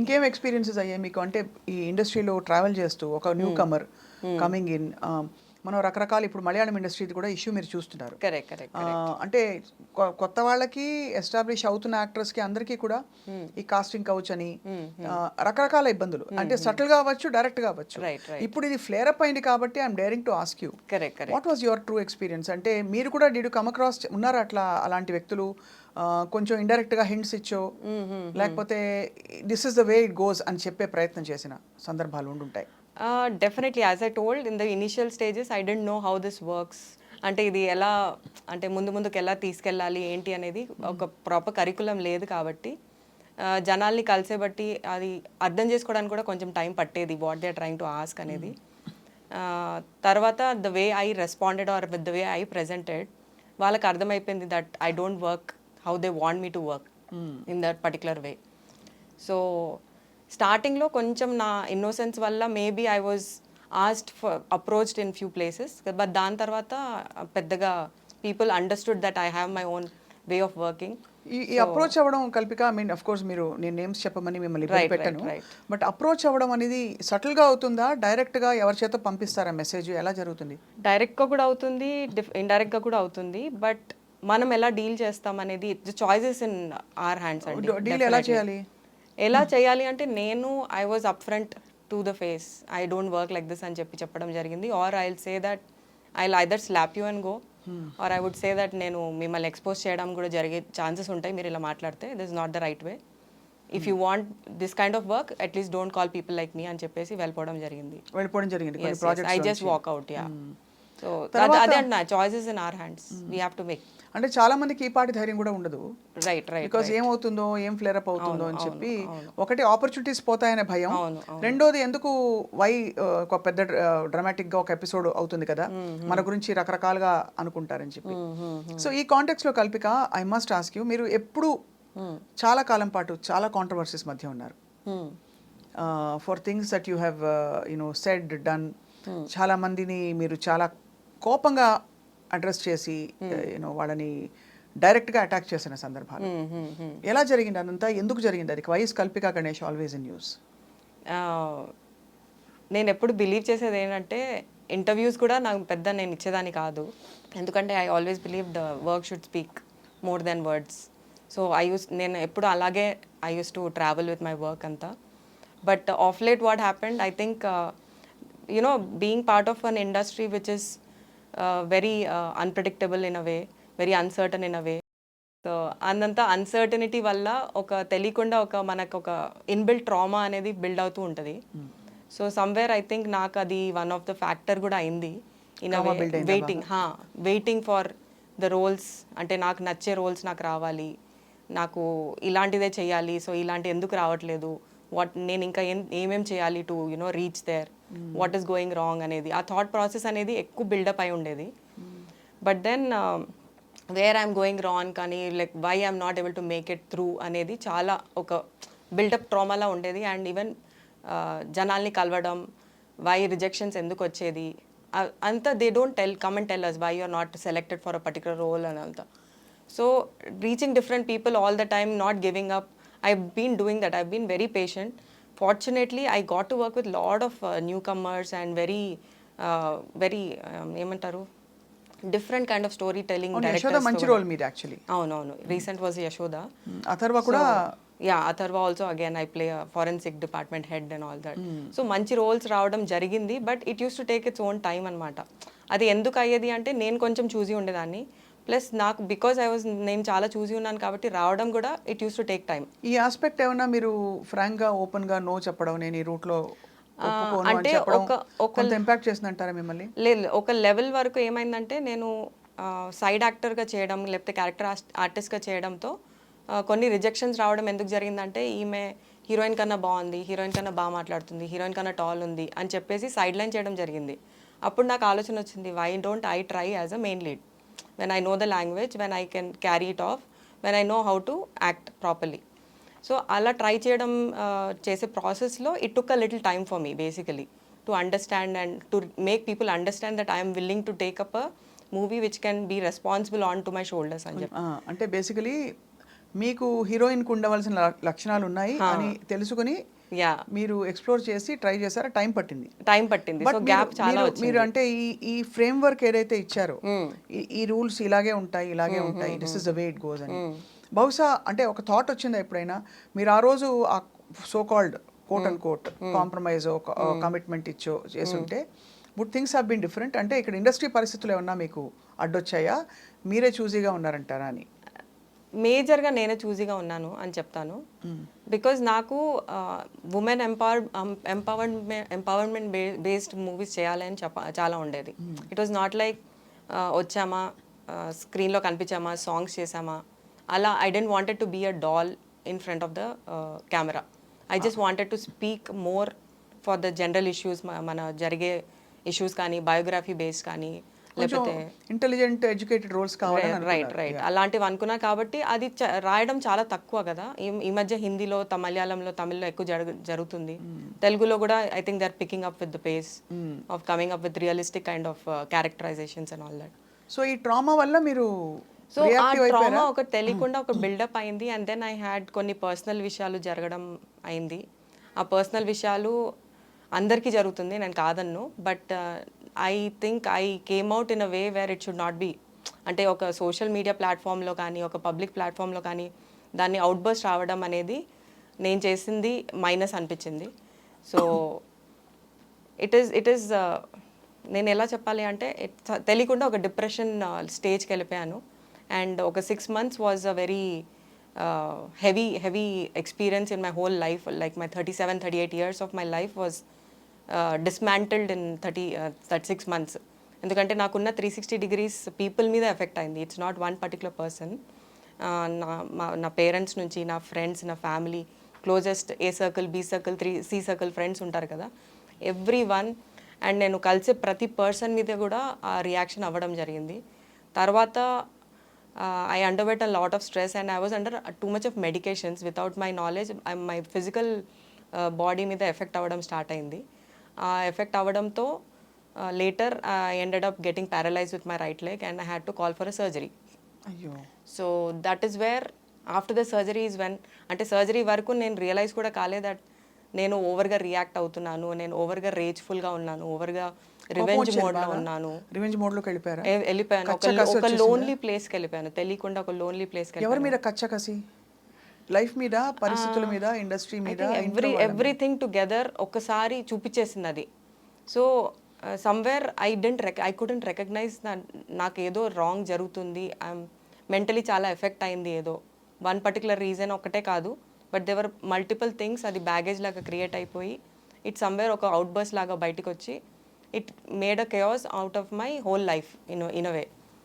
ఇంకేం ఎక్స్పీరియన్సెస్ అయ్యాయి మీకు? అంటే ఈ ఇండస్ట్రీలో ట్రావెల్ చేస్తూ ఒక న్యూ కమర్ కమింగ్ ఇన్, మనం రకరకాల ఇప్పుడు మలయాళం ఇండస్ట్రీది కూడా ఇష్యూ మీరు చూస్తున్నారు. కరెక్ట్ కరెక్ట్ అంటే కొత్త వాళ్ళకి ఎస్టాబ్లిష్ అవుతున్న యాక్టర్స్కి అందరికీ కూడా ఈ కాస్టింగ్ కౌచ్ అని రకరకాల ఇబ్బందులు, అంటే సటిల్గా అవ్వచ్చు, డైరెక్ట్గా అవ్వచ్చు. ఇప్పుడు ఇది ఫ్లేర్ అప్ అయింది కాబట్టి I'm daring to ask you, what was your true experience? అంటే మీరు కూడా డిడ్ కమ్ అక్రాస్ ఉన్నారా అట్లా అలాంటి వ్యక్తులు? కొంచెం ఇండైరెక్ట్గా హింట్స్ ఇచ్చో లేకపోతే this is the way it goes అని చెప్పే ప్రయత్నం చేసిన సందర్భాలు ఉండుంటాయి. Definitely, as I told in the initial stages I don't know how this works. అంటే ఇది ఎలా, అంటే ముందుకు ఎలా తీసుకెళ్ళాలి ఏంటి అనేది ఒక ప్రాపర్ కరికులం లేదు కాబట్టి జనాల్ని కలిసే బట్టి అది అర్థం చేసుకోవడానికి కూడా కొంచెం టైం పట్టేది, what they are trying to ask అనేది. తర్వాత the way I responded or with the way I presented, వాళ్ళకి అర్థమైపోయింది that I don't work how they want me to work in that particular way. So స్టార్టింగ్లో కొంచెం నా innocence వల్ల maybe I was asked for approached in few places, but దాని తర్వాత పెద్దగా people understood that I have my own way of working. ఈ approach అవ్వడం Kalpika, I mean of course మీరు నేను నేమ్స్ చెప్పమని మిమ్మల్ని పెట్టాను, బట్ అప్రోచ్ అవ్వడం అనేది సటిల్గా అవుతుందా, డైరెక్ట్గా ఎవరి చేత పంపిస్తారా మెసేజ్, ఎలా జరుగుతుంది? డైరెక్ట్గా కూడా అవుతుంది, ఇండైరెక్ట్గా కూడా అవుతుంది, బట్ మనం ఎలా డీల్ చేస్తాం అనేది చాయిసెస్ ఇన్ ఆర్ హ్యాండ్స్ అండి. డీల్ ఎలా చేయాలి? ఎలా చేయాలి అంటే నేను I was up front to the face, I don't work like this అని చెప్పడం జరిగింది. Or I will say that I will either slap you and go, or I would say that నేను మిమ్మల్ని ఎక్స్పోజ్ చేయడం కూడా జరిగే ఛాన్సెస్ ఉంటాయి మీరు ఇలా మాట్లాడితే, this not the right way. If you want this kind of work at least don't call people like me అని చెప్పేసి వెళ్ళిపోవడం జరిగింది. I just walk out. Yeah, so అదే అంటున్నా, choices in our hands, we have to make. అంటే చాలా మందికి ఈ పాటి ధైర్యం కూడా ఉండదు, రైట్ రైట్, బికాజ్ ఏమవుతుందో, ఏం ఫ్లేర్ అప్ అవుతుందో అని చెప్పి. ఒకటి ఆపర్చునిటీస్ పోతాయనే భయం, రెండోది ఎందుకు వై ఒక పెద్ద డ్రామాటిక్ గా ఒక ఎపిసోడ్ అవుతుంది కదా, మన గురించి రకరకాలుగా అనుకుంటారని చెప్పి. సో ఈ కాంటెక్స్ట్ లో Kalpika, I must ask you, మీరు ఎప్పుడు చాలా కాలం పాటు చాలా కాంట్రవర్సీస్ మధ్య ఉన్నారు, for things that you have you know said done. చాలా మందిని మీరు చాలా కోపంగా అడ్రస్ చేసి యూనో వాళ్ళని డైరెక్ట్గా అటాక్ చేసిన సందర్భాలు. ఎలా జరిగింది అదంతా, ఎందుకు జరిగింది అది? YS Kalpika Ganesh always in news. నేను ఎప్పుడు బిలీవ్ చేసేది ఏంటంటే, ఇంటర్వ్యూస్ కూడా నాకు పెద్ద నేను ఇచ్చేదాన్ని కాదు, ఎందుకంటే I always believe the work should speak more than words. So నేను ఎప్పుడు అలాగే I use to travel with my work అంతా. But of late what happened, I think you know being part of an industry which is very unpredictable in a way, very uncertain in a way. So అందంతా uncertainty వల్ల ఒక తెలియకుండా ఒక మనకు ఒక inbuilt trauma అనేది build అవుతూ ఉంటుంది. సో సమ్వేర్ ఐ థింక్ నాకు అది వన్ ఆఫ్ ద ఫ్యాక్టర్ కూడా అయింది in a way, waiting for the roles. అంటే నాకు నచ్చే రోల్స్ నాకు రావాలి, నాకు ఇలాంటిదే చేయాలి, సో ఇలాంటి ఎందుకు రావట్లేదు, నేను ఇంకా ఏమేం చేయాలి to you know reach there, what is going wrong అనేది, ఆ థాట్ ప్రాసెస్ అనేది ఎక్కువ బిల్డప్ అయి ఉండేది. But then where I'm going wrong కానీ like why I'm not able to make it through అనేది చాలా ఒక బిల్డప్ ట్రామాలా ఉండేది. అండ్ ఈవెన్ జనాల్ని కలవడం, వై రిజెక్షన్స్ ఎందుకు వచ్చేది అంతా, they don't come and tell us why you are not selected for a particular role అని అంతా. So reaching different people all the time, not giving up. I've been doing that. I've been very patient. Fortunately, I got to work with a lot of newcomers and very ఏమంటారు, different kind of storytelling directors. Yashoda మంచి role మీద actually. అవునవును, recent was Yashoda. Atharva కూడా, yeah Atharva also again I play forensic department head and all that. So మంచి roles రావడం జరిగింది, but it use to take its own time అనమాట. అది ఎందుకు అయ్యేది అంటే, నేను కొంచెం చూసి ఉండేదాన్ని, ప్లస్ నాకు బికాజ్ నేను చాలా చూసి ఉన్నాను కాబట్టి రావడం కూడా it use to take time. ఈ ఆస్పెక్ట్ ఏమన్నా మీరు ఫ్రాంక్గా ఓపెన్గా నో చెప్పడం, నేను ఈ రూట్లో అంటే ఒక ఇంపాక్ట్ చేసిందంటారా మిమ్మల్ని? లేదు, ఒక లెవెల్ వరకు ఏమైందంటే, నేను సైడ్ యాక్టర్గా చేయడం లేకపోతే క్యారెక్టర్ ఆర్టిస్ట్గా చేయడంతో కొన్ని రిజెక్షన్స్ రావడం ఎందుకు జరిగిందంటే, ఈమె హీరోయిన్ కన్నా బాగుంది, హీరోయిన్ కన్నా బాగా మాట్లాడుతుంది, హీరోయిన్ కన్నా టాల్ ఉంది అని చెప్పేసి సైడ్ లైన్ చేయడం జరిగింది. అప్పుడు నాకు ఆలోచన వచ్చింది, why don't I try as a main lead, when I know the language, when I can carry it off, when I know how to act properly. So అలా ట్రై చేయడం చేసే ప్రాసెస్లో it took a little time for me basically to understand and to make people understand that I am willing to take up a movie which can be responsible on to my shoulders అని చెప్పి. అంటే basically మీకు హీరోయిన్కి ఉండవలసిన లక్షణాలు ఉన్నాయి అని తెలుసుకుని యా మీరు ఎక్స్ప్లోర్ చేసి ట్రై చేశారా? టైం పట్టింది. సో గ్యాప్ చాలా వచ్చింది. మీరు అంటే ఈ ఫ్రేమ్ వర్క్ ఏదైతే ఇచ్చారో ఈ రూల్స్ ఇలాగే ఉంటాయి this is the way it goes అని బహుశా అంటే ఒక థాట్ వచ్చిందా ఎప్పుడైనా? మీరు ఆ రోజు ఆ so called quote and quote compromise commitment చేసుంటే would things have been different? అంటే ఇక్కడ ఇండస్ట్రీ పరిస్థితులు ఏమన్నా మీకు అడ్డొచ్చాయా, మీరే చూజీగా ఉన్నారంటారా అని? మేజర్గా నేనే చూజీగా ఉన్నాను అని చెప్తాను. బికాజ్ నాకు ఉమెన్ ఎంపవర్మెంట్ బేస్డ్ మూవీస్ చేయాలని చాలా ఉండేది. ఇట్ వాజ్ నాట్ లైక్ వచ్చామా స్క్రీన్లో కనిపించామా సాంగ్స్ చేసామా అలా. I didn't wanted to be a doll in front of the camera. I just wanted to speak more for the general issues, మన జరిగే issues కానీ బయోగ్రఫీ బేస్డ్ కానీ లేకపోతే ఇంటెలిజెంట్ ఎడ్యుకేటెడ్ రోల్స్ కావాలి. రైట్ అలాంటివి అనుకున్నా. కాబట్టి అది రాయడం చాలా తక్కువ కదా. ఈ మధ్య హిందీలో మలయాళంలో తమిళ్లో ఎక్కువ జరుగుతుంది. తెలుగులో కూడా I think they are picking up with the pace of coming up with realistic kind of characterisations and all that. So ఈ ట్రామా వల్ల మీరు సో ఆ ట్రామా ఒకటి తెలియకుండా ఒక బిల్డప్ అయింది. అండ్ దెన్ ఐ హ్యాడ్ కొన్ని పర్సనల్ విషయాలు జరగడం అయింది. ఆ పర్సనల్ విషయాలు అందరికీ జరుగుతుంది, నేను కాదన్ను. But I think I came out in a way where it should not be. అంటే ఒక సోషల్ మీడియా ప్లాట్ఫామ్లో కానీ ఒక పబ్లిక్ ప్లాట్ఫామ్లో కానీ దాన్ని అవుట్బర్స్ట్ రావడం అనేది నేను చేసింది మైనస్ అనిపించింది. సో ఇట్ ఈస్ నేను ఎలా చెప్పాలి అంటే తెలియకుండా ఒక డిప్రెషన్ స్టేజ్కి వెళ్ళిపోయాను. అండ్ ఒక 6 months was a very heavy experience in my whole life. Like my 37-38 years of my life was dismantled in 36 months. ఎందుకంటే నాకున్న 360 degrees పీపుల్ మీద ఎఫెక్ట్ అయింది. It's not one particular person. నా పేరెంట్స్ నుంచి, నా ఫ్రెండ్స్, నా family, closest A circle, B circle, C circle friends ఉంటారు కదా, ఎవ్రీ వన్. అండ్ నేను కలిసే ప్రతి పర్సన్ మీద కూడా ఆ రియాక్షన్ అవ్వడం జరిగింది. తర్వాత I underwent a lot of stress and I was under too much of medications without my knowledge. My physical body మీద ఎఫెక్ట్ అవ్వడం స్టార్ట్ అయింది. ఆ ఎఫెక్ట్ అవ్వడంతో later I ended up getting paralyzed with my right leg and I had to call for a surgery. అయ్యో. So that is where after the surgery is when, అంటే surgery వరకు నేను realise కూడా కాలేదు that నేను ఓవర్గా react అవుతున్నాను, నేను ఓవర్గా రేజ్ఫుల్గా ఉన్నాను, ఓవర్గా రివెంజ్ మోడ్లో ఉన్నాను. రివెంజ్ మోడ్లోకి వెళ్ళిపోయాను. ఒక లోన్లీ ప్లేస్కి వెళ్ళిపోయాను, తెలియకుండా ఒక లోన్లీ ప్లేస్కి. ఎవరి మీద కచ్చకసి? లైఫ్ మీద, పరిస్థితుల మీద, ఇండస్ట్రీ మీద, ఎవ్రీథింగ్ టుగెదర్ ఒకసారి చూపించేసింది అది. So somewhere I couldn't recognise నాకు ఏదో రాంగ్ జరుగుతుంది, ఐఎమ్ మెంటలీ చాలా ఎఫెక్ట్ అయింది. ఏదో వన్ పర్టికులర్ రీజన్ ఒకటే కాదు, బట్ దేవర్ మల్టిపుల్ థింగ్స్. అది బ్యాగేజ్ లాగా క్రియేట్ అయిపోయి ఇట్ సమ్వేర్ ఒక అవుట్ బర్స్ లాగా బయటకు వచ్చి it made a chaos out of my whole life in a way.